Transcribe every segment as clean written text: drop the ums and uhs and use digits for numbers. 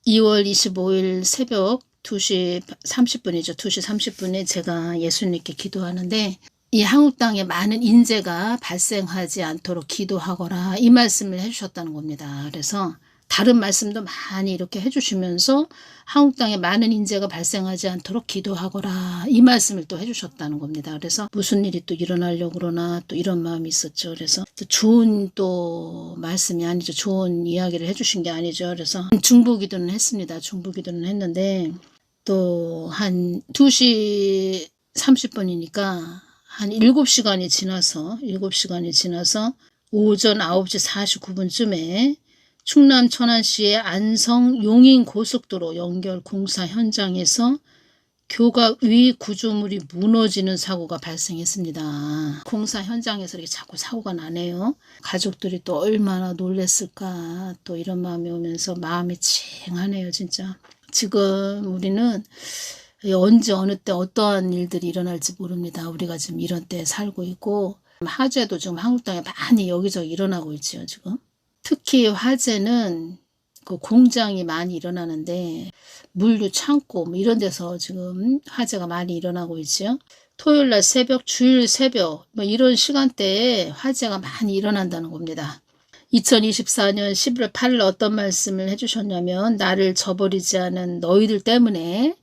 2월 25일 새벽 2시 30분이죠. 2시 30분에 제가 예수님께 기도하는데 이 한국 땅에 많은 인재가 발생하지 않도록 기도하거라 이 말씀을 해주셨다는 겁니다. 그래서 다른 말씀도 많이 이렇게 해주시면서 한국 땅에 많은 인재가 발생하지 않도록 기도하거라 이 말씀을 또 해주셨다는 겁니다. 그래서 무슨 일이 또 일어나려고 그러나 또 이런 마음이 있었죠. 그래서 또 좋은 또 말씀이 아니죠. 좋은 이야기를 해주신 게 아니죠. 그래서 중보기도는 했습니다. 중보기도는 했는데 또 한 2시 30분이니까 한 7시간이 지나서 오전 9시 49분쯤에 충남 천안시의 안성 용인 고속도로 연결 공사 현장에서 교각 위 구조물이 무너지는 사고가 발생했습니다. 공사 현장에서 이렇게 자꾸 사고가 나네요. 가족들이 또 얼마나 놀랬을까 또 이런 마음이 오면서 마음이 찡하네요. 진짜 지금 우리는 언제 어느 때 어떠한 일들이 일어날지 모릅니다. 우리가 지금 이런 때 살고 있고 화재도 지금 한국 땅에 많이 여기저기 일어나고 있죠. 지금 특히 화재는 그 공장이 많이 일어나는데 물류 창고 뭐 이런 데서 지금 화재가 많이 일어나고 있죠. 토요일날 새벽, 주일 새벽 뭐 이런 시간대에 화재가 많이 일어난다는 겁니다. 2024년 11월 8일 어떤 말씀을 해주셨냐면 나를 저버리지 않은 너희들 때문에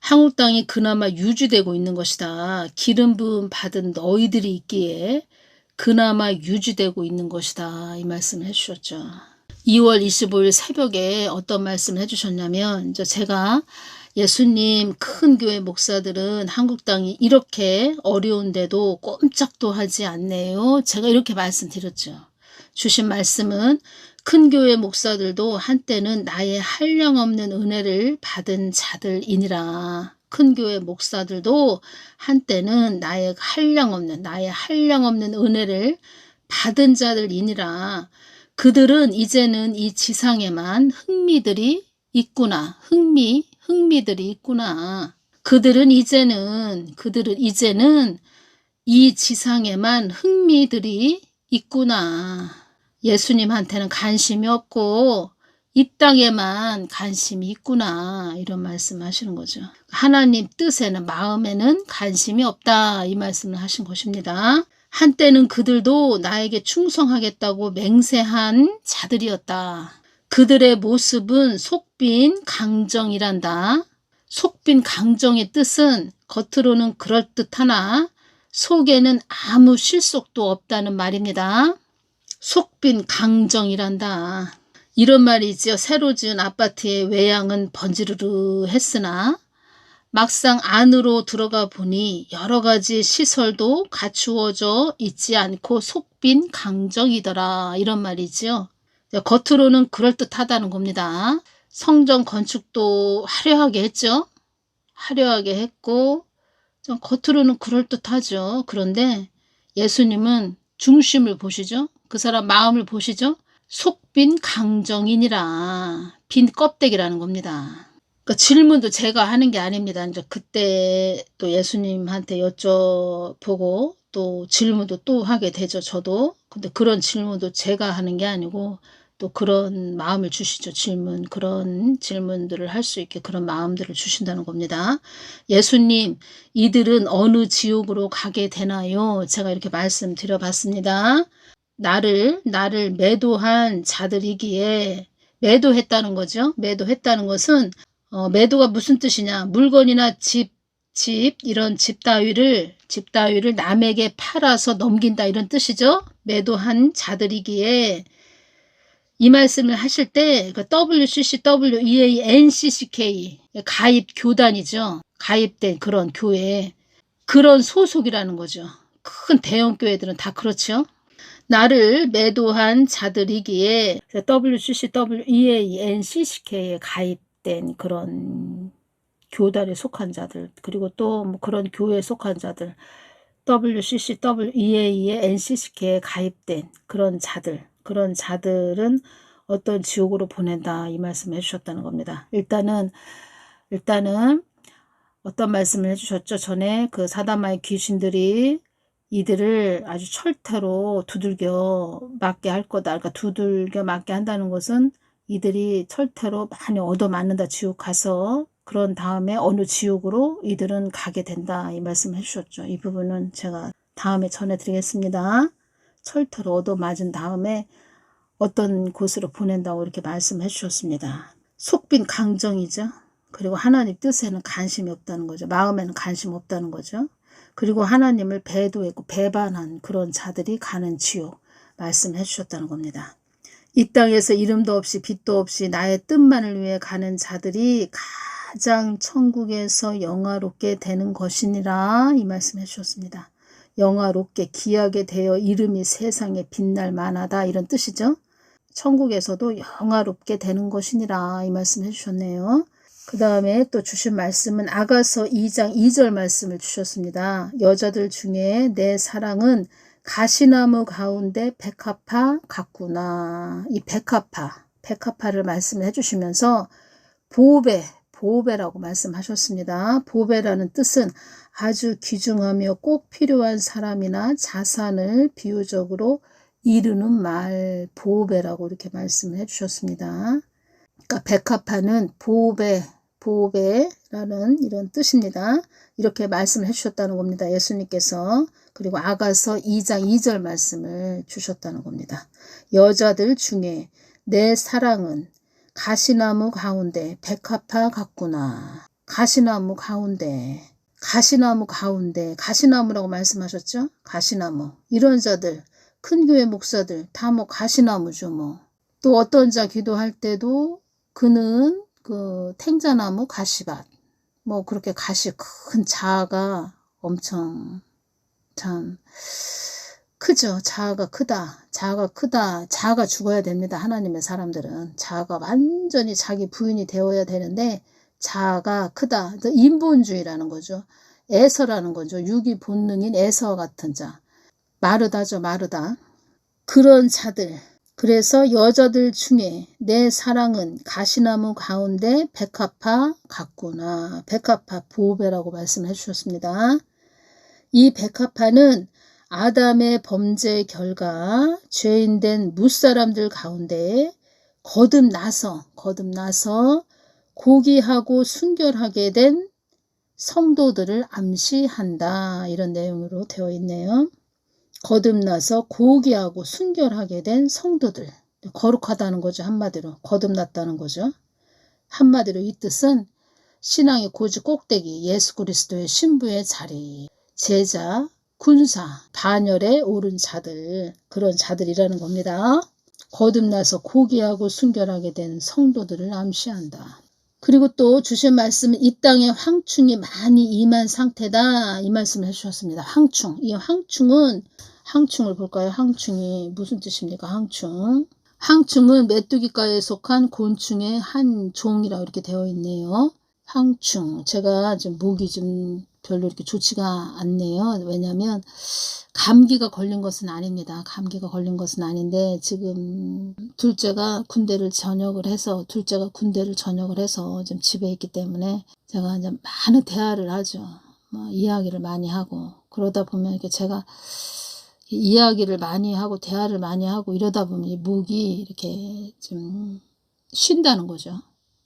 한국 땅이 그나마 유지되고 있는 것이다. 기름 부음 받은 너희들이 있기에 그나마 유지되고 있는 것이다. 이 말씀을 해주셨죠. 2월 25일 새벽에 어떤 말씀을 해주셨냐면 제가 예수님 큰 교회 목사들은 한국 땅이 이렇게 어려운데도 꼼짝도 하지 않네요. 제가 이렇게 말씀드렸죠. 주신 말씀은 큰 교회 목사들도 한때는 나의 한량없는 은혜를 받은 자들이니라. 큰 교회 목사들도 한때는 나의 한량없는 은혜를 받은 자들이니라. 그들은 이제는 이 지상에만 흥미들이 있구나. 흥미들이 있구나. 그들은 이제는 이 지상에만 흥미들이 있구나. 예수님한테는 관심이 없고 이 땅에만 관심이 있구나. 이런 말씀하시는 거죠. 하나님 뜻에는 마음에는 관심이 없다. 이 말씀을 하신 것입니다. 한때는 그들도 나에게 충성하겠다고 맹세한 자들이었다. 그들의 모습은 속빈 강정이란다. 속빈 강정의 뜻은 겉으로는 그럴듯하나 속에는 아무 실속도 없다는 말입니다. 속빈 강정이란다. 이런 말이지요. 새로 지은 아파트의 외양은 번지르르 했으나 막상 안으로 들어가 보니 여러 가지 시설도 갖추어져 있지 않고 속빈 강정이더라. 이런 말이지요. 겉으로는 그럴듯하다는 겁니다. 성전 건축도 화려하게 했죠. 화려하게 했고 겉으로는 그럴듯하죠. 그런데 예수님은 중심을 보시죠. 그 사람 마음을 보시죠. 속빈 강정이니라. 빈 껍데기라는 겁니다. 그러니까 질문도 제가 하는 게 아닙니다. 이제 그때 또 예수님한테 여쭤보고 또 질문도 또 하게 되죠. 저도. 근데 그런 질문도 제가 하는 게 아니고 또 그런 마음을 주시죠. 그런 질문들을 할 수 있게 그런 마음들을 주신다는 겁니다. 예수님, 이들은 어느 지옥으로 가게 되나요? 제가 이렇게 말씀드려봤습니다. 나를 매도한 자들이기에 매도했다는 거죠. 매도했다는 것은 매도가 무슨 뜻이냐? 물건이나 이런 집 따위를 남에게 팔아서 넘긴다 이런 뜻이죠. 매도한 자들이기에 이 말씀을 하실 때 WCCWEA NCCK 가입 교단이죠. 가입된 그런 교회, 그런 소속이라는 거죠. 큰 대형 교회들은 다 그렇죠. 나를 매도한 자들이기에 WCCWEA NCCK에 가입된 그런 교단에 속한 자들, 그리고 또 뭐 그런 교회에 속한 자들, WCCWEA의 NCCK에 가입된 그런 자들은 어떤 지옥으로 보낸다 이 말씀을 해주셨다는 겁니다. 일단은 어떤 말씀을 해주셨죠? 전에 그 사단마의 귀신들이 이들을 아주 철퇴로 두들겨 맞게 할 거다. 그러니까 두들겨 맞게 한다는 것은 이들이 철퇴로 많이 얻어맞는다. 지옥 가서. 그런 다음에 어느 지옥으로 이들은 가게 된다. 이 말씀 해주셨죠. 이 부분은 제가 다음에 전해드리겠습니다. 철퇴로 얻어맞은 다음에 어떤 곳으로 보낸다고 이렇게 말씀해 주셨습니다. 속빈 강정이죠. 그리고 하나님 뜻에는 관심이 없다는 거죠. 마음에는 관심 없다는 거죠. 그리고 하나님을 배도했고 배반한 그런 자들이 가는 지옥 말씀해 주셨다는 겁니다. 이 땅에서 이름도 없이 빛도 없이 나의 뜻만을 위해 가는 자들이 가장 천국에서 영화롭게 되는 것이니라 이 말씀해 주셨습니다. 영화롭게 귀하게 되어 이름이 세상에 빛날 만하다 이런 뜻이죠. 천국에서도 영화롭게 되는 것이니라 이 말씀 해주셨네요. 그 다음에 또 주신 말씀은 아가서 2장 2절 말씀을 주셨습니다. 여자들 중에 내 사랑은 가시나무 가운데 백합화 같구나. 이 백합화를 말씀해 주시면서 보배라고 말씀하셨습니다. 보배라는 뜻은 아주 귀중하며 꼭 필요한 사람이나 자산을 비유적으로 이르는 말, 보배라고 이렇게 말씀을 해주셨습니다. 그러니까 백합화는 보배라는 이런 뜻입니다. 이렇게 말씀을 해주셨다는 겁니다. 예수님께서. 그리고 아가서 2장 2절 말씀을 주셨다는 겁니다. 여자들 중에 내 사랑은 가시나무 가운데 백합화 같구나. 가시나무 가시나무라고 말씀하셨죠? 가시나무. 이런 자들, 큰 교회 목사들 다 뭐 가시나무죠 뭐. 또 어떤 자 기도할 때도 그는 그 탱자나무 가시밭. 뭐 그렇게 큰 자아가 엄청 참 크죠. 자아가 크다. 자아가 죽어야 됩니다. 하나님의 사람들은. 자아가 완전히 자기 부인이 되어야 되는데 자아가 크다. 인본주의라는 거죠. 에서라는 거죠. 유기 본능인 에서와 같은 자. 마르다죠. 마르다. 그런 자들. 그래서 여자들 중에 내 사랑은 가시나무 가운데 백합화 같구나. 백합화 보배라고 말씀해 주셨습니다. 이 백합화는 아담의 범죄 결과 죄인된 무사람들 가운데 거듭나서 고귀하고 순결하게 된 성도들을 암시한다. 이런 내용으로 되어 있네요. 거듭나서 고귀하고 순결하게 된 성도들. 거룩하다는 거죠. 한마디로. 거듭났다는 거죠. 한마디로 이 뜻은 신앙의 고지 꼭대기, 예수 그리스도의 신부의 자리, 제자, 군사, 반열에 오른 자들, 그런 자들이라는 겁니다. 거듭나서 고귀하고 순결하게 된 성도들을 암시한다. 그리고 또 주신 말씀은 이 땅에 황충이 많이 임한 상태다. 이 말씀을 해주셨습니다. 이 황충을 볼까요? 황충이 무슨 뜻입니까? 황충은 메뚜기과에 속한 곤충의 한 종이라고 이렇게 되어 있네요. 황충. 제가 좀 목이 좀 별로 이렇게 좋지가 않네요. 왜냐하면 감기가 걸린 것은 아닙니다. 감기가 걸린 것은 아닌데 지금 둘째가 군대를 전역을 해서 좀 집에 있기 때문에 제가 이제 많은 대화를 하죠. 뭐 이야기를 많이 하고 그러다 보면 이렇게 제가 이야기를 많이 하고 대화를 많이 하고 이러다 보면 이 목이 이렇게 좀 쉰다는 거죠.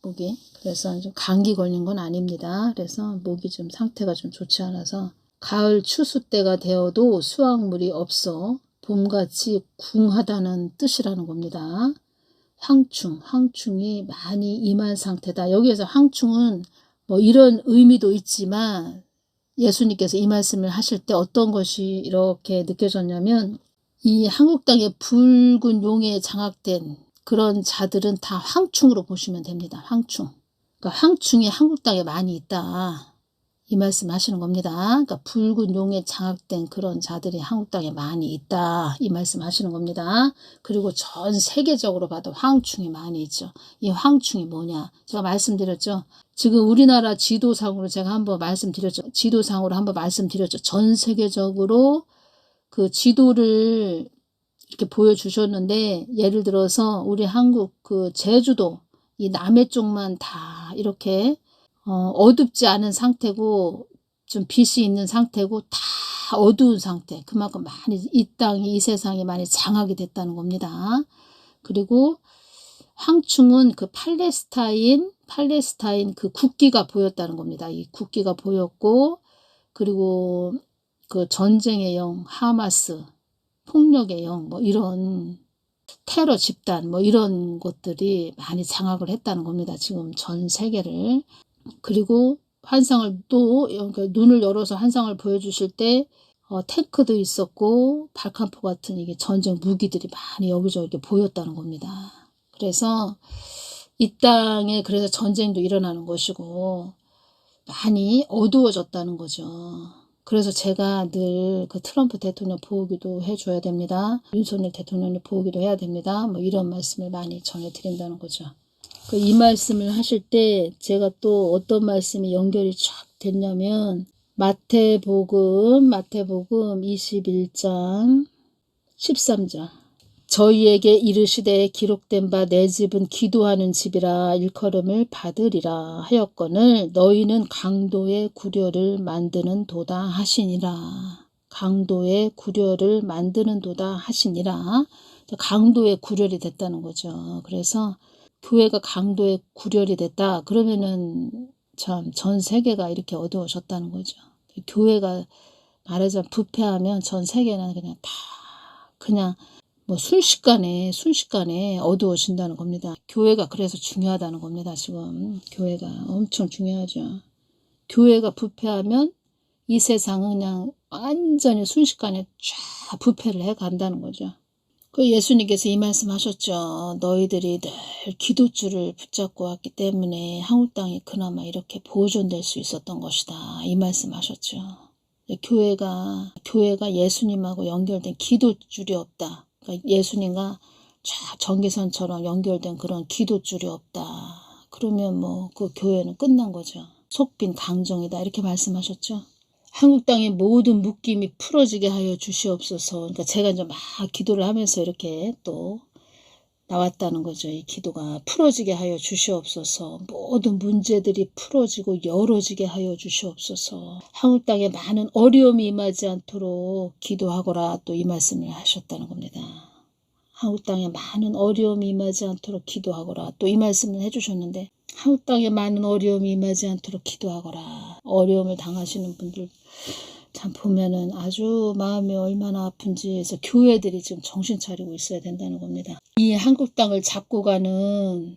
목이. 그래서 좀 감기 걸린 건 아닙니다. 그래서 목이 좀 상태가 좀 좋지 않아서 가을 추수 때가 되어도 수확물이 없어 봄같이 궁하다는 뜻이라는 겁니다. 황충이 많이 임한 상태다. 여기에서 황충은 뭐 이런 의미도 있지만 예수님께서 이 말씀을 하실 때 어떤 것이 이렇게 느껴졌냐면 이 한국 땅에 붉은 용에 장악된 그런 자들은 다 황충으로 보시면 됩니다. 황충. 그러니까 황충이 한국 땅에 많이 있다. 이 말씀 하시는 겁니다. 그러니까 붉은 용에 장악된 그런 자들이 한국 땅에 많이 있다. 이 말씀 하시는 겁니다. 그리고 전 세계적으로 봐도 황충이 많이 있죠. 이 황충이 뭐냐? 제가 말씀드렸죠. 지금 우리나라 지도상으로 제가 한번 말씀드렸죠. 전 세계적으로 그 지도를 이렇게 보여주셨는데 예를 들어서 우리 한국 그 제주도 이 남해 쪽만 다 이렇게 어둡지 않은 상태고 좀 빛이 있는 상태고 다 어두운 상태. 그만큼 많이 이 세상이 많이 장악이 됐다는 겁니다. 그리고 황충은 그 팔레스타인 그 국기가 보였다는 겁니다. 이 국기가 보였고, 그리고 그 전쟁의 영, 하마스, 폭력의 영, 뭐 이런 테러 집단, 뭐 이런 것들이 많이 장악을 했다는 겁니다. 지금 전 세계를. 그리고 환상을 또 눈을 열어서 환상을 보여주실 때 탱크도 있었고 발칸포 같은 이게 전쟁 무기들이 많이 여기저기 이렇게 보였다는 겁니다. 그래서 이 땅에 그래서 전쟁도 일어나는 것이고 많이 어두워졌다는 거죠. 그래서 제가 늘 그 트럼프 대통령 보호기도 해줘야 됩니다. 윤석열 대통령을 보호기도 해야 됩니다. 뭐 이런 말씀을 많이 전해드린다는 거죠. 이 말씀을 하실 때 제가 또 어떤 말씀이 연결이 쫙 됐냐면 마태복음 21장 13절 저희에게 이르시되 기록된 바 내 집은 기도하는 집이라 일컬음을 받으리라 하였거늘 너희는 강도의 구려를 만드는 도다 하시니라. 강도의 구려를 만드는 도다 하시니라. 강도의 구려이 됐다는 거죠. 그래서 교회가 강도의 구려이 됐다. 그러면은 참 전 세계가 이렇게 어두워졌다는 거죠. 교회가 말하자면 부패하면 전 세계는 그냥 다 그냥 뭐 순식간에 어두워진다는 겁니다. 교회가 그래서 중요하다는 겁니다. 지금 교회가 엄청 중요하죠. 교회가 부패하면 이 세상은 그냥 완전히 순식간에 쫙 부패를 해간다는 거죠. 그 예수님께서 이 말씀하셨죠. 너희들이 늘 기도줄을 붙잡고 왔기 때문에 한국 땅이 그나마 이렇게 보존될 수 있었던 것이다. 이 말씀하셨죠. 교회가 예수님하고 연결된 기도줄이 없다. 그러니까 예수님과 쫙 전기선처럼 연결된 그런 기도줄이 없다. 그러면 뭐 그 교회는 끝난 거죠. 속빈 강정이다. 이렇게 말씀하셨죠. 한국 땅의 모든 묶임이 풀어지게 하여 주시옵소서. 그러니까 제가 이제 막 기도를 하면서 이렇게 또 나왔다는 거죠. 이 기도가 풀어지게 하여 주시옵소서. 모든 문제들이 풀어지고 열어지게 하여 주시옵소서. 한국 땅에 많은 어려움이 임하지 않도록 기도하거라. 또 이 말씀을 하셨다는 겁니다. 한국 땅에 많은 어려움이 임하지 않도록 기도하거라. 또 이 말씀을 해주셨는데 한국 땅에 많은 어려움이 임하지 않도록 기도하거라. 어려움을 당하시는 분들 참 보면은 아주 마음이 얼마나 아픈지 해서 교회들이 지금 정신 차리고 있어야 된다는 겁니다. 이 한국 땅을 잡고 가는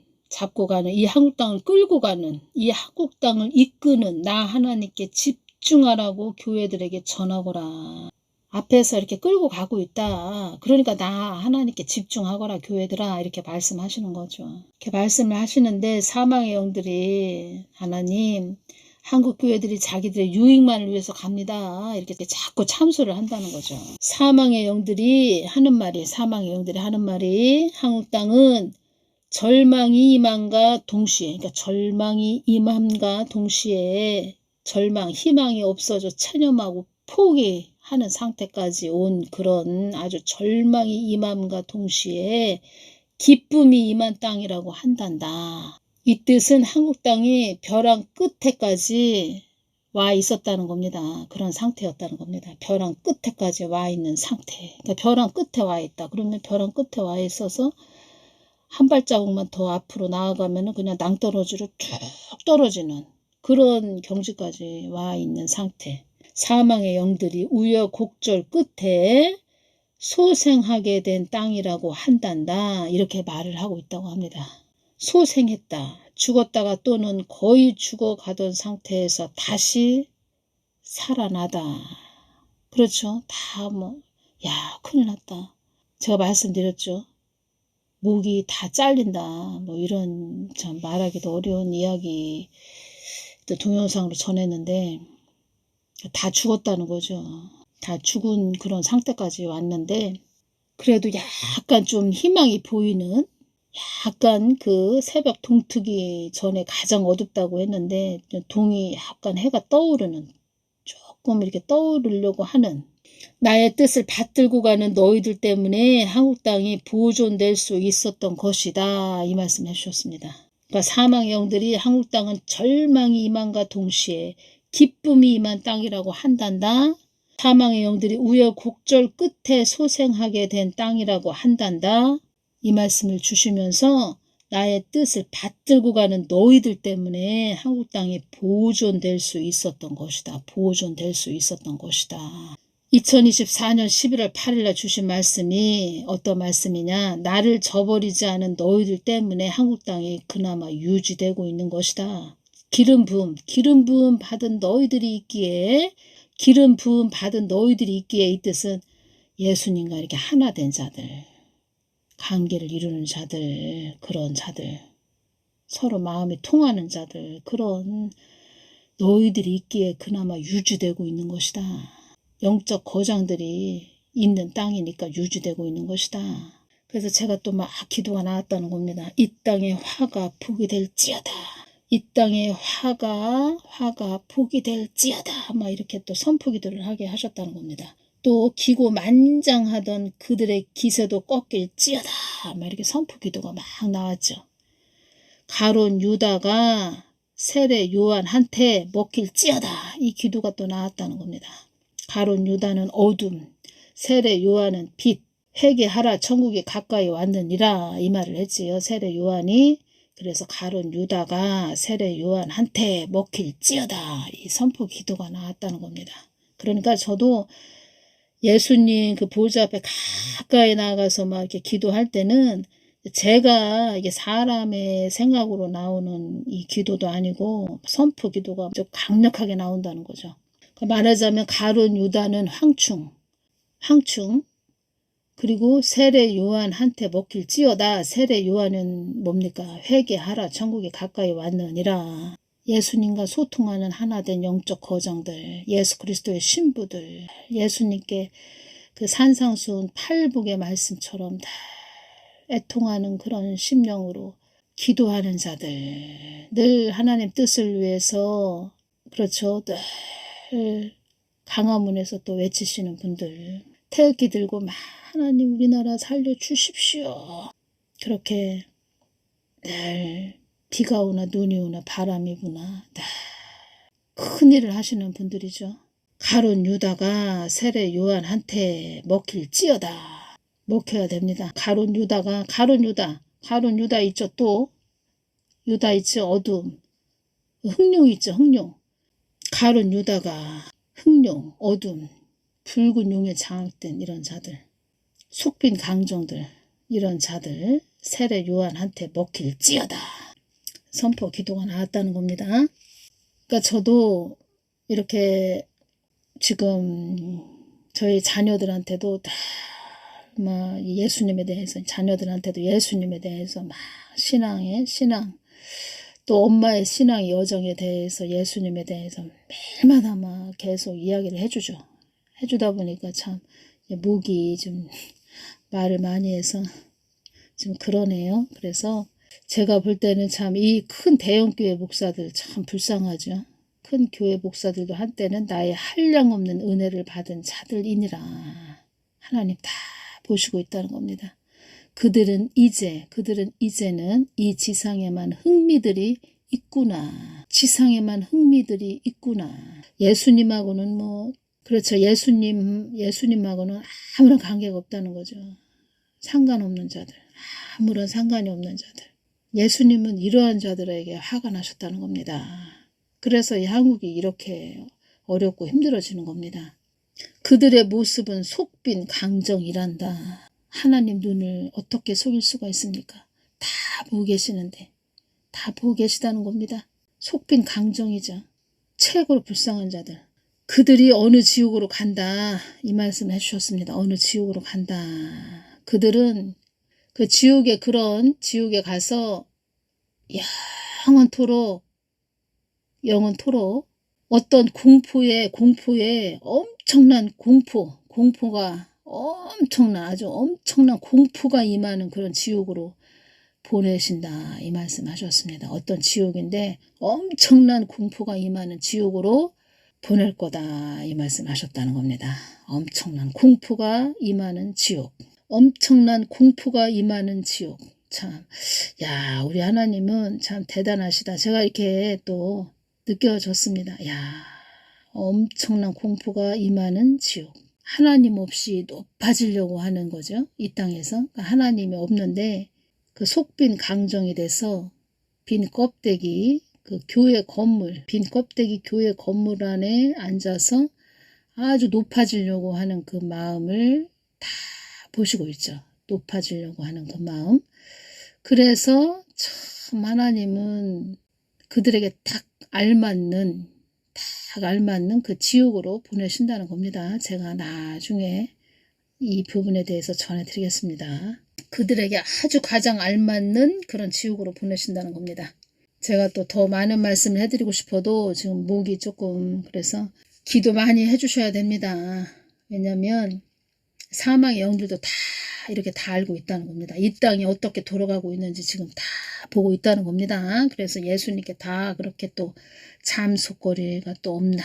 이 한국 땅을 끌고 가는 이 한국 땅을 이끄는 나 하나님께 집중하라고 교회들에게 전하거라. 앞에서 이렇게 끌고 가고 있다. 그러니까 나 하나님께 집중하거라 교회들아 이렇게 말씀하시는 거죠. 이렇게 말씀을 하시는데 사망의 영들이 하나님 한국 교회들이 자기들의 유익만을 위해서 갑니다. 이렇게 자꾸 참소를 한다는 거죠. 사망의 영들이 하는 말이 한국 땅은 절망이 임함과 동시에 그러니까 절망이 임함과 동시에 희망이 없어져 체념하고 포기하는 상태까지 온 그런 아주 절망이 임함과 동시에 기쁨이 임한 땅이라고 한단다. 이 뜻은 한국 땅이 벼랑 끝에까지 와 있었다는 겁니다. 그런 상태였다는 겁니다. 벼랑 끝에까지 와 있는 상태. 그러니까 벼랑 끝에 와 있다. 그러면 벼랑 끝에 와 있어서 한 발자국만 더 앞으로 나아가면 그냥 낭떠러지로 툭 떨어지는 그런 경지까지 와 있는 상태. 사망의 영들이 우여곡절 끝에 소생하게 된 땅이라고 한단다. 이렇게 말을 하고 있다고 합니다. 소생했다. 죽었다가 또는 거의 죽어가던 상태에서 다시 살아나다. 그렇죠. 다 큰일 났다. 제가 말씀드렸죠. 목이 다 잘린다. 이런 참 말하기도 어려운 이야기 동영상으로 전했는데 다 죽었다는 거죠. 다 죽은 그런 상태까지 왔는데 그래도 약간 좀 희망이 보이는 약간 그 새벽 동트기 전에 가장 어둡다고 했는데 동이 약간 해가 떠오르는 조금 이렇게 떠오르려고 하는 나의 뜻을 받들고 가는 너희들 때문에 한국 땅이 보존될 수 있었던 것이다. 이 말씀 해주셨습니다. 그러니까 사망의 영들이 한국 땅은 절망이 임함과 동시에 기쁨이 임한 땅이라고 한단다. 사망의 영들이 우여곡절 끝에 소생하게 된 땅이라고 한단다. 이 말씀을 주시면서 나의 뜻을 받들고 가는 너희들 때문에 한국 땅이 보존될 수 있었던 것이다. 보존될 수 있었던 것이다. 2024년 11월 8일 날 주신 말씀이 어떤 말씀이냐. 나를 저버리지 않은 너희들 때문에 한국 땅이 그나마 유지되고 있는 것이다. 기름 부음 받은 너희들이 있기에 기름 부음 받은 너희들이 있기에 이 뜻은 예수님과 이렇게 하나 된 자들, 관계를 이루는 자들, 그런 자들, 서로 마음이 통하는 자들, 그런 너희들이 있기에 그나마 유지되고 있는 것이다. 영적 거장들이 있는 땅이니까 유지되고 있는 것이다. 그래서 제가 또 막 기도가 나왔다는 겁니다. 이 땅에 화가 폭이 될지어다. 이 땅에 화가 폭이 될지어다. 막 이렇게 또 선포기도를 하게 하셨다는 겁니다. 또 기고만장하던 그들의 기세도 꺾일지어다. 막 이렇게 선포기도가 막 나왔죠. 가룟 유다가 세례 요한한테 먹힐지어다. 이 기도가 또 나왔다는 겁니다. 가룟 유다는 어둠, 세례 요한은 빛, 회개하라 천국이 가까이 왔느니라 이 말을 했지요. 세례 요한이. 그래서 가룟 유다가 세례 요한한테 먹힐지어다. 이 선포 기도가 나왔다는 겁니다. 그러니까 저도 예수님 그 보좌 앞에 가까이 나가서 막 이렇게 기도할 때는 제가 이게 사람의 생각으로 나오는 이 기도도 아니고 선포 기도가 좀 강력하게 나온다는 거죠. 말하자면 가룟 유다는 황충 그리고 세례 요한한테 먹힐지어다. 세례 요한은 뭡니까? 회개하라 천국이 가까이 왔느니라. 예수님과 소통하는 하나된 영적 거장들, 예수 그리스도의 신부들, 예수님께 그 산상수훈 팔복의 말씀처럼 다 애통하는 그런 심령으로 기도하는 자들, 늘 하나님 뜻을 위해서 그렇죠. 늘 강화문에서 또 외치시는 분들, 태극기 들고 막 하나님 우리나라 살려주십시오. 그렇게 늘 비가 오나 눈이 오나 바람이 부나 큰일을 하시는 분들이죠. 가룟 유다가 세례 요한한테 먹힐지어다. 먹혀야 됩니다. 가룟 유다 있죠. 또 유다 있죠. 어둠. 흑룡 있죠. 흑룡. 가룟 유다가 흑룡, 어둠, 붉은 용에 장악된 이런 자들, 속빈 강정들, 이런 자들 세례 요한한테 먹힐지어다. 선포 기도가 나왔다는 겁니다. 그러니까 저도 이렇게 지금 저희 자녀들한테도 다 막 예수님에 대해서 자녀들한테도 예수님에 대해서 막 신앙 또 엄마의 신앙 여정에 대해서 예수님에 대해서 매일마다 막 계속 이야기를 해주죠. 해주다 보니까 참 목이 좀 말을 많이 해서 좀 그러네요. 그래서 제가 볼 때는 참 이 큰 대형교회 목사들 참 불쌍하죠. 큰 교회 목사들도 한때는 나의 한량없는 은혜를 받은 자들이니라. 하나님 다 보시고 있다는 겁니다. 그들은 이제는 이 지상에만 흥미들이 있구나. 지상에만 흥미들이 있구나. 예수님하고는 그렇죠. 예수님하고는 아무런 관계가 없다는 거죠. 상관없는 자들. 아무런 상관이 없는 자들. 예수님은 이러한 자들에게 화가 나셨다는 겁니다. 그래서 이 한국이 이렇게 어렵고 힘들어지는 겁니다. 그들의 모습은 속빈 강정이란다. 하나님 눈을 어떻게 속일 수가 있습니까? 다 보고 계시는데. 다 보고 계시다는 겁니다. 속빈 강정이죠. 최고로 불쌍한 자들. 그들이 어느 지옥으로 간다. 이 말씀 해주셨습니다. 어느 지옥으로 간다. 그들은 그 지옥에 가서 영원토록 어떤 공포에 엄청난 공포가 아주 엄청난 공포가 임하는 그런 지옥으로 보내신다. 이 말씀 하셨습니다. 어떤 지옥인데 엄청난 공포가 임하는 지옥으로 보낼 거다. 이 말씀 하셨다는 겁니다. 엄청난 공포가 임하는 지옥. 엄청난 공포가 임하는 지옥. 참, 우리 하나님은 참 대단하시다. 제가 이렇게 또 느껴졌습니다. 엄청난 공포가 임하는 지옥. 하나님 없이 높아지려고 하는 거죠. 이 땅에서. 그러니까 하나님이 없는데 그 속빈 강정이 돼서 빈 껍데기 그 교회 건물, 빈 껍데기 교회 건물 안에 앉아서 아주 높아지려고 하는 그 마음을 다 보시고 있죠. 높아지려고 하는 그 마음. 그래서 참 하나님은 그들에게 딱 알맞는 그 지옥으로 보내신다는 겁니다. 제가 나중에 이 부분에 대해서 전해드리겠습니다. 그들에게 아주 가장 알맞는 그런 지옥으로 보내신다는 겁니다. 제가 또 더 많은 말씀을 해드리고 싶어도 지금 목이 조금 그래서 기도 많이 해주셔야 됩니다. 왜냐하면 사망의 영들도 다 이렇게 다 알고 있다는 겁니다. 이 땅이 어떻게 돌아가고 있는지 지금 다 보고 있다는 겁니다. 그래서 예수님께 다 그렇게 또 잠속거리가 또 없나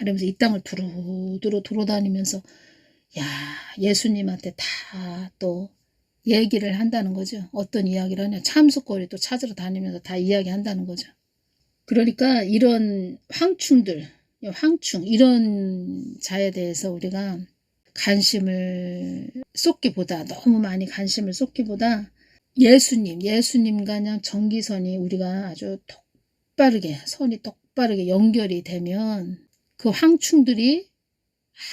이러면서 이 땅을 두루두루 돌아다니면서 야 예수님한테 다 또 얘기를 한다는 거죠. 어떤 이야기를 하냐. 참속거리 또 찾으러 다니면서 다 이야기한다는 거죠. 그러니까 이런 황충 이런 자에 대해서 우리가 관심을 쏟기보다 너무 많이 관심을 쏟기보다 예수님과 그냥 전기선이 우리가 아주 선이 똑바르게 연결이 되면 그 황충들이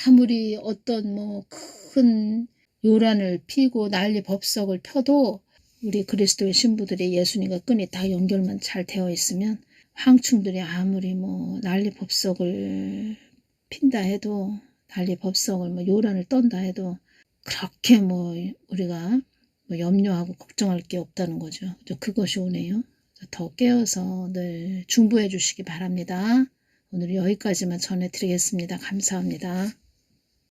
아무리 어떤 뭐 큰 요란을 피고 난리 법석을 펴도 우리 그리스도의 신부들이 예수님과 끈이 다 연결만 잘 되어 있으면 황충들이 아무리 뭐 난리 법석을 핀다 해도 난리 법석을 뭐 요란을 떤다 해도 그렇게 뭐 우리가 뭐 염려하고 걱정할 게 없다는 거죠. 그것이 오네요. 더 깨어서 늘 중보해 주시기 바랍니다. 오늘 여기까지만 전해드리겠습니다. 감사합니다.